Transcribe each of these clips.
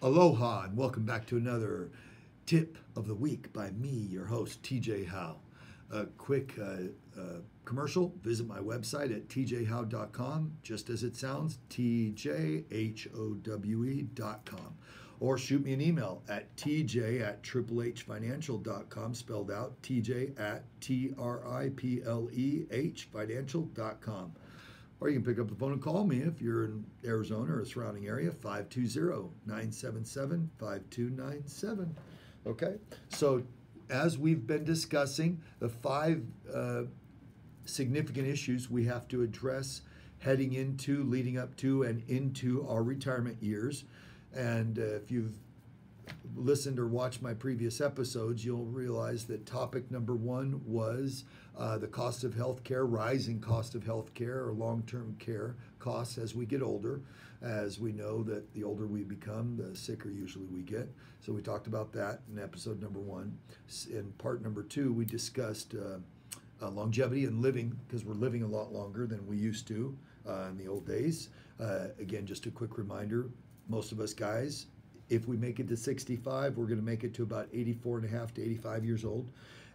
Aloha and welcome back to another tip of the week by me, your host, TJ Howe. A quick commercial. Visit my website at tjhowe.com, just as it sounds, tjhowe.com. Or shoot me an email at tj@triplehfinancial.com, spelled out tj@triplehfinancial.com. Or you can pick up the phone and call me if you're in Arizona or a surrounding area, 520-977-5297. Okay? So as we've been discussing, the five significant issues we have to address heading into, leading up to, and into our retirement years. And if you've listened or watched my previous episodes, you'll realize that topic number one was the cost of healthcare, rising cost of healthcare or long-term care costs as we get older. As we know that the older we become, the sicker usually we get. So we talked about that in episode number one. In part number two, we discussed longevity and living, because we're living a lot longer than we used to in the old days. Again, just a quick reminder, most of us guys, if we make it to 65, we're going to make it to about 84 and a half to 85 years old.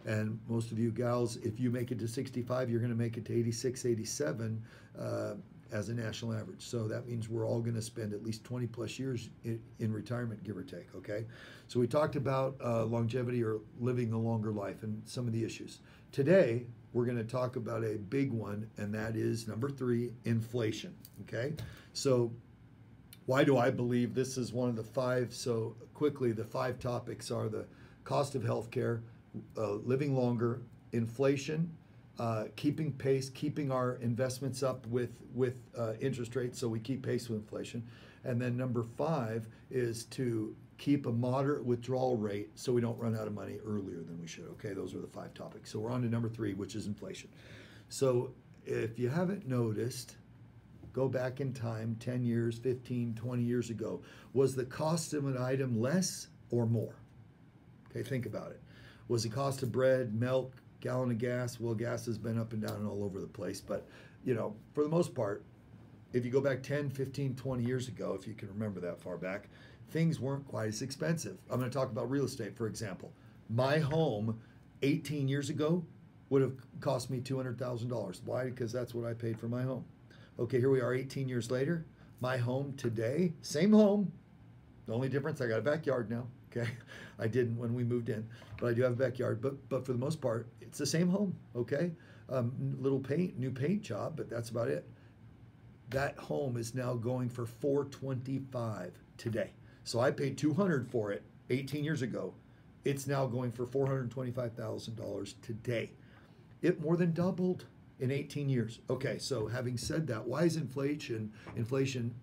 And most of you gals, if you make it to 65, you're going to make it to 86, 87 as a national average. So that means we're all going to spend at least 20 plus years in retirement, give or take, okay? So we talked about longevity or living a longer life and some of the issues. Today, we're going to talk about a big one, and that is number three, inflation, okay? So why do I believe this is one of the five? So quickly, the five topics are the cost of healthcare, living longer, inflation, keeping pace, keeping our investments up with interest rates so we keep pace with inflation. And then number five is to keep a moderate withdrawal rate so we don't run out of money earlier than we should. Okay, those are the five topics. So we're on to number three, which is inflation. So if you haven't noticed, go back in time, 10 years, 15, 20 years ago. Was the cost of an item less or more? Okay, think about it. Was the cost of bread, milk, gallon of gas? Well, gas has been up and down and all over the place. But, you know, for the most part, if you go back 10, 15, 20 years ago, if you can remember that far back, things weren't quite as expensive. I'm going to talk about real estate, for example. My home 18 years ago would have cost me $200,000. Why? Because that's what I paid for my home. Okay, here we are 18 years later. My home today, same home. The only difference, I got a backyard now. Okay, I didn't when we moved in, but I do have a backyard. But for the most part, it's the same home. Okay, little new paint job, but that's about it. That home is now going for $425 today. So I paid $200 for it 18 years ago. It's now going for $425,000 today. It more than doubled in 18 years. Okay, so having said that, why is inflation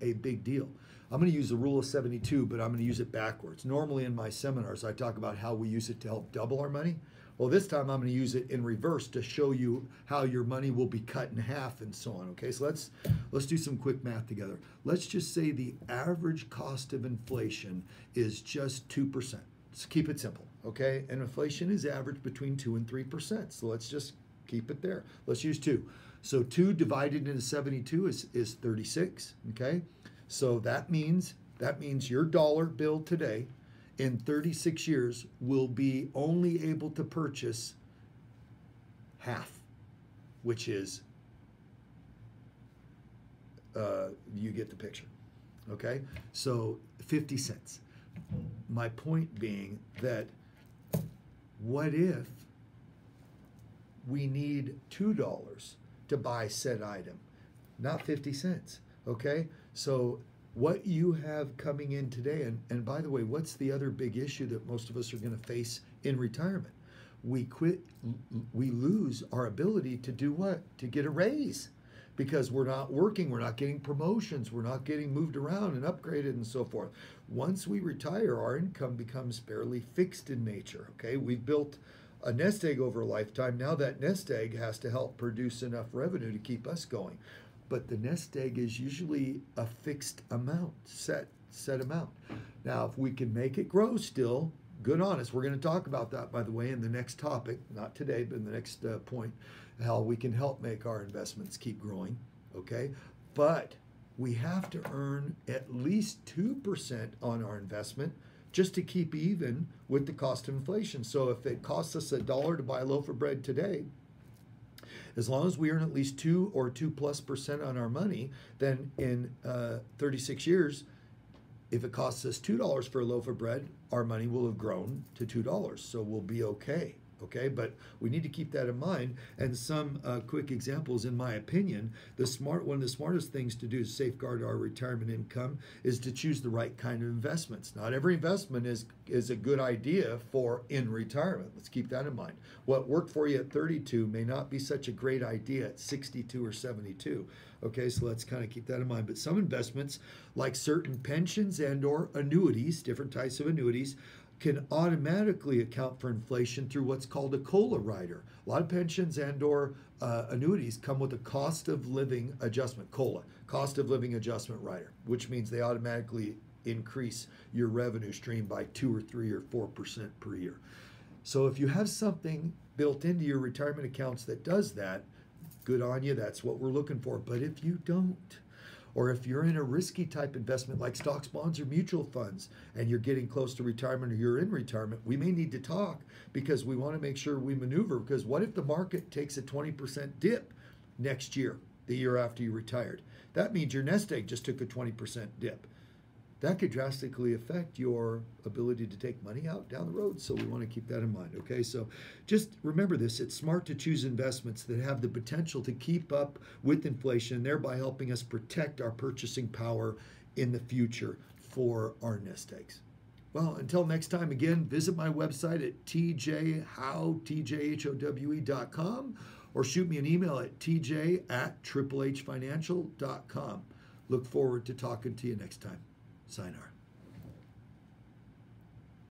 a big deal? I'm going to use the rule of 72, but I'm going to use it backwards. Normally in my seminars, I talk about how we use it to help double our money. Well, this time I'm going to use it in reverse to show you how your money will be cut in half and so on. Okay, so let's do some quick math together. Let's just say the average cost of inflation is just 2%. Let's keep it simple, okay? And inflation is averaged between 2 and 3%. So let's just keep it there. Let's use 2. So 2 divided into 72 is 36, okay? So that means your dollar bill today in 36 years will be only able to purchase half, which is, you get the picture, okay? So 50 cents. My point being that what if we need $2 to buy said item, not 50 cents, okay? So what you have coming in today, and by the way, what's the other big issue that most of us are going to face in retirement? We lose our ability to do what? To get a raise, because we're not working, we're not getting promotions, we're not getting moved around and upgraded and so forth. Once we retire, our income becomes fairly fixed in nature, okay? We've built a nest egg over a lifetime. Now that nest egg has to help produce enough revenue to keep us going. But the nest egg is usually a fixed amount, set amount. Now, if we can make it grow still, good on us. We're going to talk about that, by the way, in the next topic, not today, but in the next point, how we can help make our investments keep growing, okay? But we have to earn at least 2% on our investment just to keep even with the cost of inflation. So if it costs us $1 to buy a loaf of bread today, as long as we earn at least 2 or 2+% on our money, then in 36 years, if it costs us $2 for a loaf of bread, our money will have grown to $2. So we'll be okay. Okay, but we need to keep that in mind. And some quick examples, in my opinion, one of the smartest things to do to safeguard our retirement income is to choose the right kind of investments. Not every investment is a good idea for in retirement. Let's keep that in mind. What worked for you at 32 may not be such a great idea at 62 or 72. Okay, so let's kind of keep that in mind. But some investments, like certain pensions and or annuities, different types of annuities, can automatically account for inflation through what's called a COLA rider. A lot of pensions and or annuities come with a cost of living adjustment, COLA, cost of living adjustment rider, which means they automatically increase your revenue stream by 2 or 3 or 4% per year. So if you have something built into your retirement accounts that does that, good on you, that's what we're looking for. But if you don't, or if you're in a risky type investment like stocks, bonds, or mutual funds, and you're getting close to retirement or you're in retirement, we may need to talk because we want to make sure we maneuver. Because what if the market takes a 20% dip next year, the year after you retired? That means your nest egg just took a 20% dip. That could drastically affect your ability to take money out down the road. So we want to keep that in mind, okay? So just remember this. It's smart to choose investments that have the potential to keep up with inflation, thereby helping us protect our purchasing power in the future for our nest eggs. Well, until next time, again, visit my website at tjhowe.com or shoot me an email at tj@triplehfinancial.com. Look forward to talking to you next time. Sayonara.